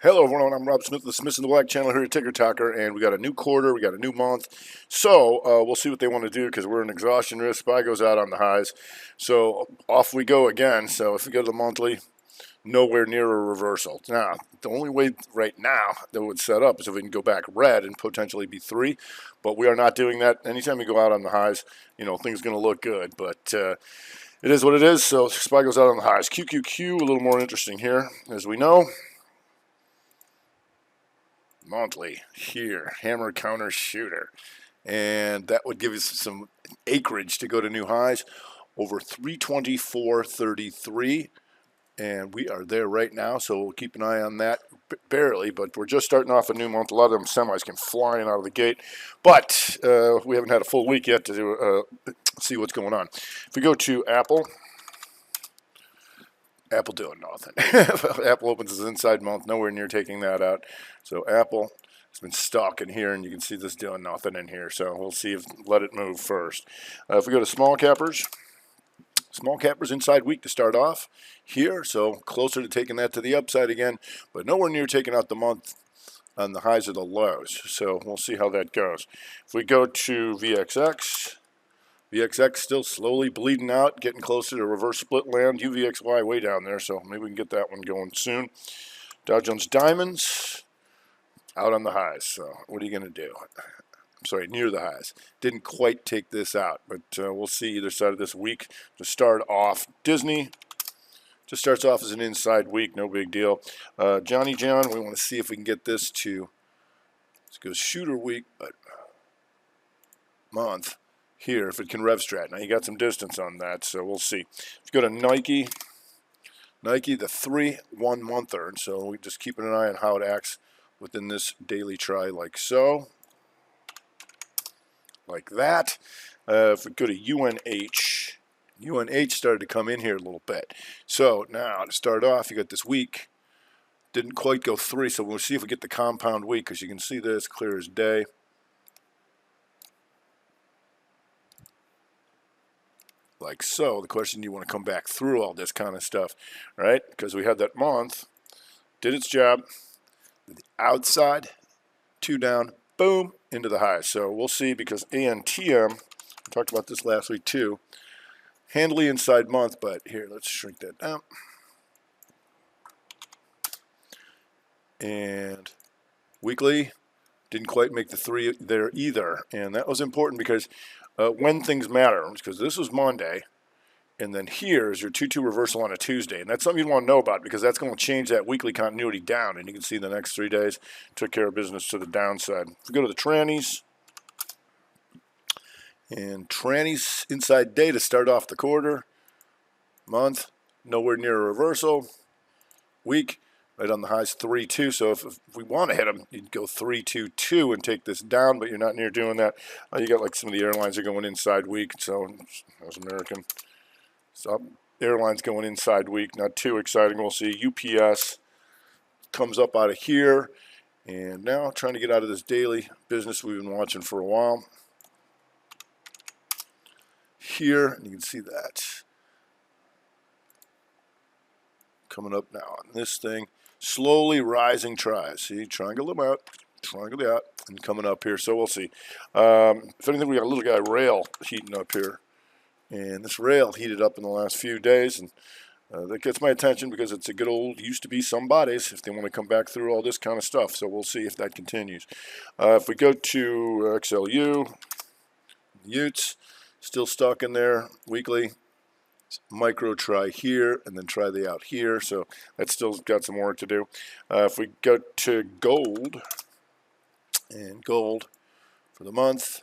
Hello everyone, I'm Rob Smith of the Smith and the Black channel here at Ticker Talker, and we got a new quarter, we got a new month, so we'll see what they want to do because we're in exhaustion risk. SPY goes out on the highs, so off we go again. So if we go to the monthly, nowhere near a reversal. Now, the only way right now that would set up is if we can go back red and potentially be 3, but we are not doing that. Anytime we go out on the highs, things are going to look good, but it is what it is. So SPY goes out on the highs. QQQ, a little more interesting here, as we know. Monthly here, hammer counter shooter, and that would give us some acreage to go to new highs over 324.33, and we are there right now, so we'll keep an eye on that. Barely, but we're just starting off a new month. A lot of them semis came flying out of the gate, but we haven't had a full week yet to see what's going on. If we go to Apple doing nothing. Apple opens its inside month, nowhere near taking that out. So Apple has been stuck in here, and you can see this doing nothing in here. So we'll see if let it move first. If we go to small cappers inside week to start off here, so closer to taking that to the upside again, but nowhere near taking out the month on the highs or the lows. So we'll see how that goes. If we go to VXX still slowly bleeding out, getting closer to reverse split land. UVXY way down there, so maybe we can get that one going soon. Dow Jones Diamonds out on the highs. So what are you going to do? I'm sorry, near the highs. Didn't quite take this out, but we'll see either side of this week. To start off, Disney just starts off as an inside week, no big deal. Johnny John, we want to see if we can get this to, let's go shooter week, but month. Here, if it can rev strat. Now you got some distance on that, so we'll see. If you go to Nike, the 3-1 monther, and so we just keeping an eye on how it acts within this daily try, like so, like that. If we go to UNH started to come in here a little bit. So now to start off, you got this week. Didn't quite go 3, so we'll see if we get the compound week, because you can see this clear as day. Like so. The question, you want to come back through all this kind of stuff, right? Because we had that month, did its job, the outside, 2 down, boom, into the high. So we'll see, because ANTM, we talked about this last week too, handily inside month, but here, let's shrink that down. And weekly, didn't quite make the 3 there either, and that was important because when things matter, because this was Monday, and then here is your 2-2 reversal on a Tuesday, and that's something you want to know about, because that's going to change that weekly continuity down, and you can see the next 3 days took care of business to the downside. If we go to the trannies, and trannies inside day to start off the quarter, month, nowhere near a reversal, week, right on the highs 3-2. So if we want to hit them, you'd go 3-2-2 and take this down, but you're not near doing that. You got like some of the airlines are going inside week, so that was American. So airlines going inside week, not too exciting. We'll see. UPS comes up out of here, and now trying to get out of this daily business we've been watching for a while. Here, and you can see that coming up now on this thing. Slowly rising tries. See, triangle them out, and coming up here. So we'll see. If anything, we got a little guy rail heating up here. And this rail heated up in the last few days. And that gets my attention because it's a good old used to be somebody's if they want to come back through all this kind of stuff. So we'll see if that continues. If we go to XLU, Utes, still stuck in there weekly. Micro try here, and then try the out here, so that's still got some work to do. If we go to gold, and gold for the month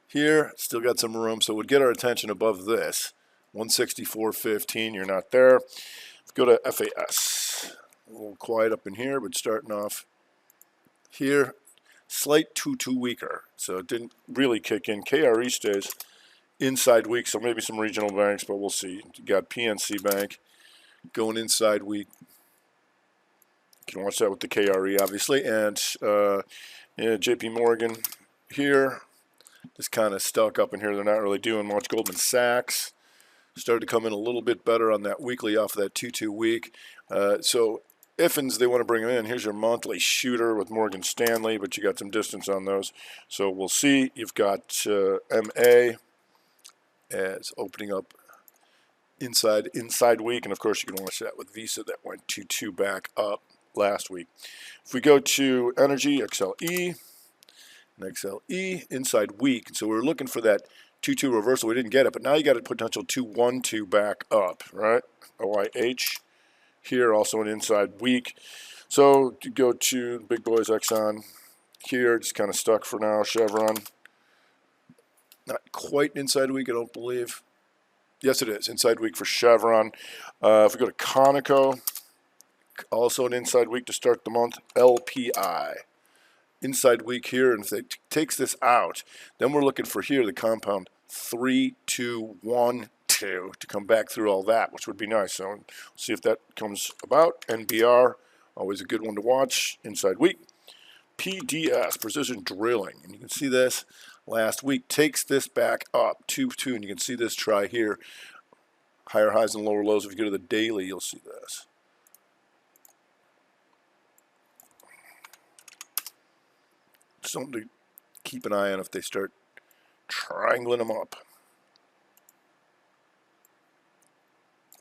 here, still got some room, so it would get our attention above this 164.15. You're not there. If we go to FAS, a little quiet up in here, but starting off here, slight 2-2 weaker, so it didn't really kick in. KRE stays inside week, so maybe some regional banks, but we'll see. You got PNC Bank going inside week. You can watch that with the KRE, obviously. And JP Morgan here, just kind of stuck up in here. They're not really doing much. Goldman Sachs started to come in a little bit better on that weekly off of that 2-2 week. So Ifins, they want to bring them in. Here's your monthly shooter with Morgan Stanley, but you got some distance on those. So we'll see. You've got MA as opening up inside week, and of course you can watch that with Visa that went 2-2 back up last week. If we go to energy, XLE, and XLE inside week, so we're looking for that 2-2 reversal. We didn't get it, but now you got a potential 2-1-2 back up, right? OIH here, also an inside week. So you go to big boys, Exxon here, just kind of stuck for now. Chevron, not quite an inside week, I don't believe. Yes, it is inside week for Chevron. If we go to Conoco, also an inside week to start the month. LPI, inside week here, and if it takes this out, then we're looking for here the compound 3-2-1-2 to come back through all that, which would be nice. So we'll see if that comes about. NBR, always a good one to watch inside week. PDS, precision drilling, and you can see this last week takes this back up 2-2, and you can see this try here, higher highs and lower lows. If you go to the daily, you'll see this. Something to keep an eye on if they start triangling them up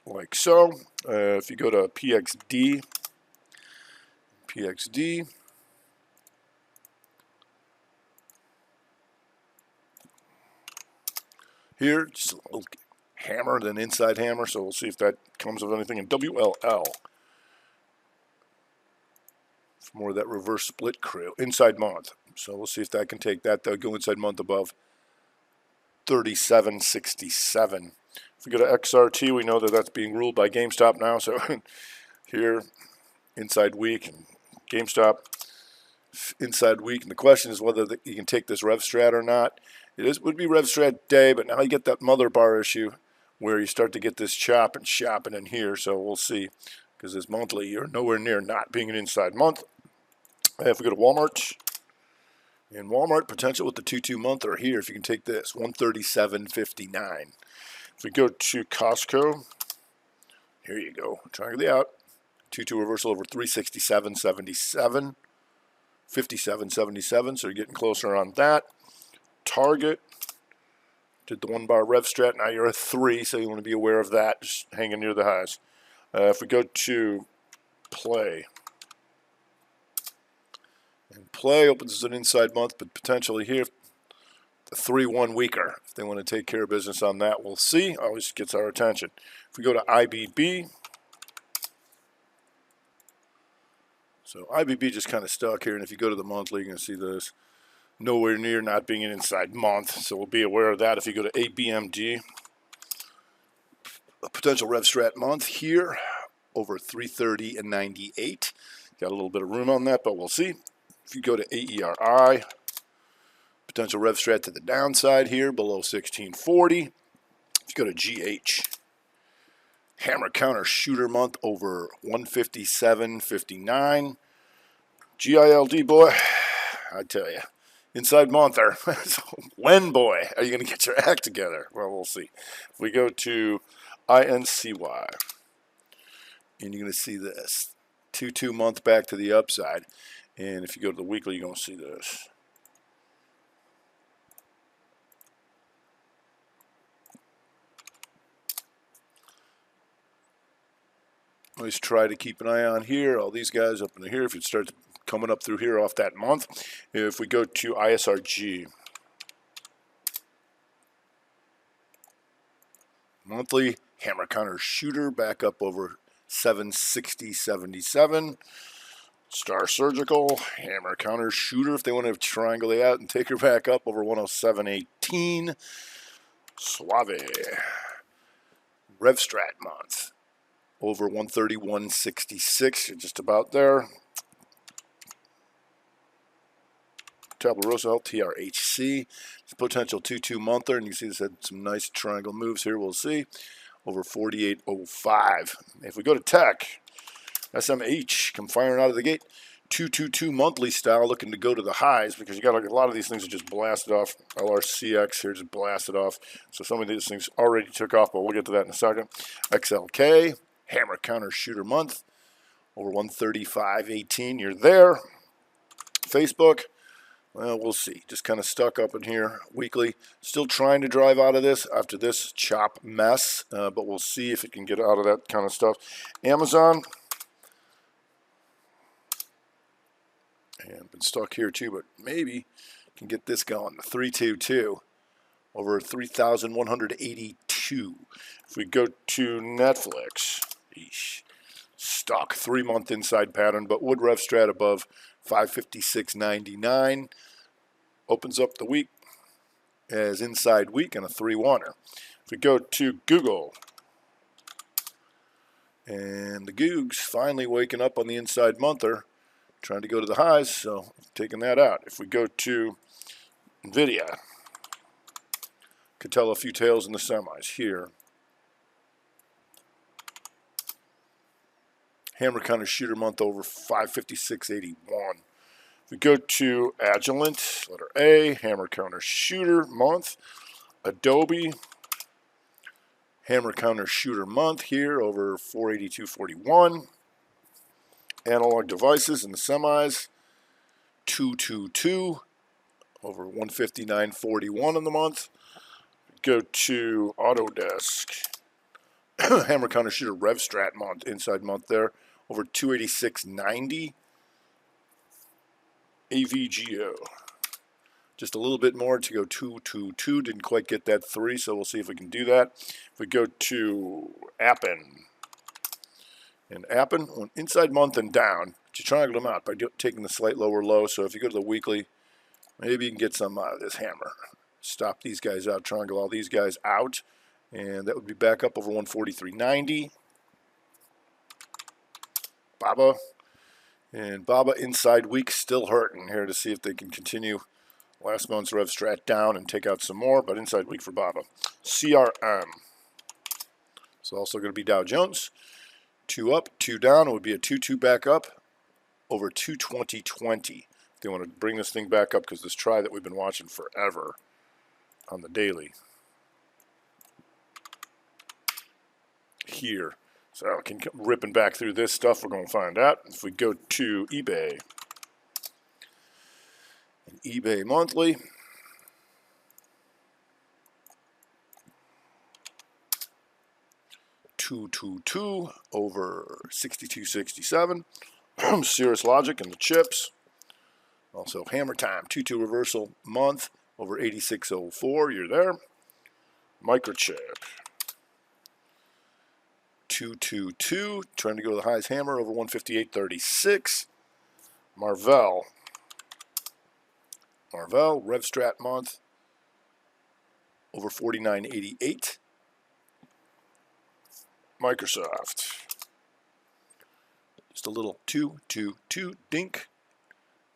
like so. If you go to PXD, here, just a little hammer, then inside hammer, so we'll see if that comes of anything. And WLL, for more of that reverse split crew, inside month. So we'll see if that can take that. They'll go inside month above 37.67. If we go to XRT, we know that that's being ruled by GameStop now. So here, inside week, and GameStop, inside week. And the question is whether you can take this rev strat or not. Would be rev strat day, but now you get that mother bar issue where you start to get this chop and shopping in here. So we'll see, because this monthly, you're nowhere near not being an inside month. If we go to Walmart, and Walmart potential with the 2-2 month are here. If you can take this, 137.59. If we go to Costco, here you go. Triangle out. 2-2 reversal over 367.77. 57.77, so you're getting closer on that. Target, did the 1 bar rev strat. Now you're a 3, so you want to be aware of that. Just hanging near the highs. If we go to Play, and Play opens as an inside month, but potentially here, the 3-1 weaker. If they want to take care of business on that, we'll see. Always gets our attention. If we go to IBB, so IBB just kind of stuck here, and if you go to the monthly, you're going to see this. Nowhere near not being an inside month, so we'll be aware of that. If you go to ABMD, a potential rev strat month here, over 330.98. Got a little bit of room on that, but we'll see. If you go to AERI, potential rev strat to the downside here, below 1640. If you go to GH, hammer counter shooter month over 157.59. GILD, boy, I tell you, inside month there. So when, boy, are you going to get your act together? Well, we'll see. If we go to INCY, and you're going to see this 2-2 month back to the upside. And if you go to the weekly, you're going to see this. Always try to keep an eye on here. All these guys up in here, if it starts coming up through here off that month. If we go to ISRG, monthly hammer counter shooter back up over 760.77. Star Surgical, hammer counter shooter if they want to triangle it out and take her back up over 107.18. Suave, rev strat month over 131.66. You're just about there. Tabula Rosa Health, TRHC, potential 2-2 monther, and you see this had some nice triangle moves here. We'll see over 48.05. If we go to tech, SMH come firing out of the gate, 2-2-2 monthly style, looking to go to the highs because you got a lot of these things that just blasted off. LRCX here just blasted off, so some of these things already took off, but we'll get to that in a second. XLK, hammer counter shooter month over 135.18. You're there. Facebook, well, we'll see. Just kind of stuck up in here weekly. Still trying to drive out of this after this chop mess, but we'll see if it can get out of that kind of stuff. Amazon, and been stuck here too, but maybe can get this going. The 322 over 3,182. If we go to Netflix, stuck 3-month inside pattern, but would rev strat above 556.99. Opens up the week as inside week and a 3-1er. If we go to Google, and the Googs finally waking up on the inside monther, trying to go to the highs, so taking that out. If we go to Nvidia, could tell a few tails in the semis here. Hammer counter shooter month over 556.81. If we go to Agilent, letter A, hammer counter shooter month. Adobe, hammer counter shooter month here over 482.41. Analog devices in the semis, 222 over 159.41 in the month. Go to Autodesk, hammer counter shooter rev strat month, inside month there, over 286.90. AVGO, just a little bit more to go 222, didn't quite get that 3, so we'll see if we can do that. If we go to Appen, and Appen went inside month and down, but you triangled them out by taking the slight lower low, so if you go to the weekly, maybe you can get some out of this hammer. Stop these guys out, triangle all these guys out, and that would be back up over 143.90. Baba, and Baba inside week still hurting here to see if they can continue last month's rev strat down and take out some more, but inside week for Baba. CRM, it's also going to be Dow Jones, 2 up, 2 down. It would be a 2-2 back up over 220.20. They want to bring this thing back up because this try that we've been watching forever on the daily here. So can ripping back through this stuff, we're going to find out. If we go to eBay, and eBay monthly, $222 over 62.67. Cirrus Logic and the chips. Also Hammer Time, 2-2 reversal month over 86.04. You're there. Microchip, 222, trying to go to the highest hammer over 158.36. Marvell, rev strat month over 49.88. Microsoft, just a little 222 dink.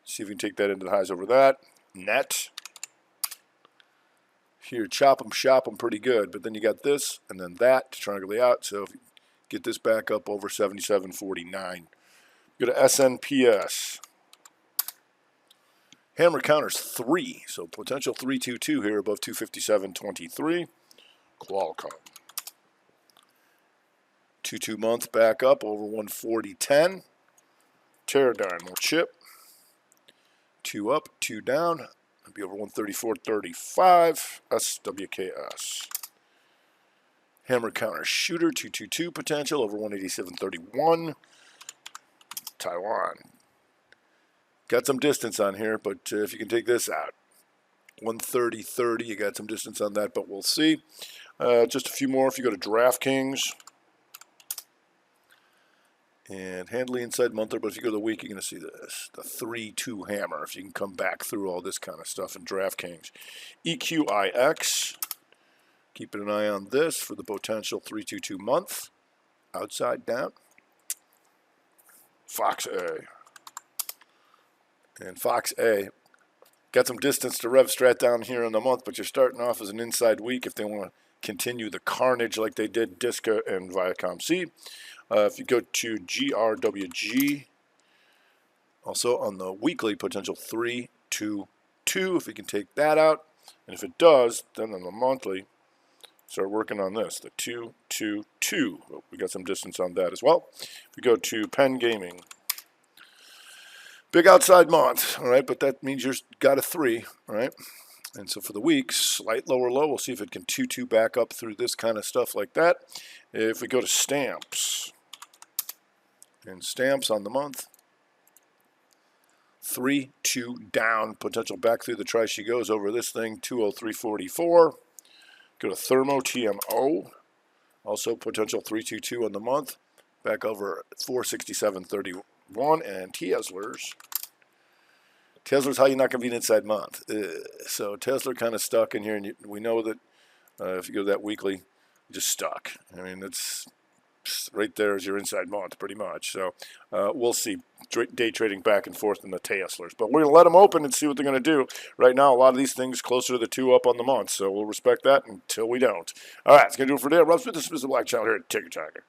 See if we can take that into the highs over that. Net, here chop them, shop them pretty good, but then you got this and then that to triangle out. So if you get this back up over 77.49. Go to SNPS. Hammer counters 3, so potential 322 here above 257.23. Qualcomm, 2-2 month back up over 140.10. Teradyne will chip, 2 up, 2 down. It'll be over 134.35. SWKS. Hammer counter shooter, 222 potential over 187.31. Taiwan. Got some distance on here, but if you can take this out, 130.30, you got some distance on that, but we'll see. Just a few more. If you go to DraftKings, and handily inside monther, but if you go to the week, you're going to see this, the 3-2 hammer, if you can come back through all this kind of stuff in DraftKings. EQIX, keeping an eye on this for the potential 322 month, outside down. Fox A, and Fox A got some distance to rev strat down here in the month, but you're starting off as an inside week if they want to continue the carnage like they did Disca and Viacom C. If you go to GRWG, also on the weekly, potential 3-2-2, if we can take that out. And if it does, then on the monthly, start working on this, the 222. Oh, we got some distance on that as well. If we go to Penn Gaming, big outside month, all right, but that means you've got a 3, all right? And so for the week, slight lower low. We'll see if it can 2-2 back up through this kind of stuff like that. If we go to stamps, and stamps on the month, 3-2 down, potential back through the try she goes over this thing, 203.44. Go to Thermo TMO, also potential 3-2-2 on the month, back over 467.31. And Tesla's how you're not going to be an inside month. So Tesla kind of stuck in here, and we know that if you go to that weekly, just stuck. I mean, it's right there is your inside month, pretty much. So we'll see day trading back and forth in the Tesla's. But we're going to let them open and see what they're going to do. Right now, a lot of these things closer to the 2 up on the month, so we'll respect that until we don't. All right, it's going to do it for today. Rob Smith, this is the Black Child here at Ticker Tiger.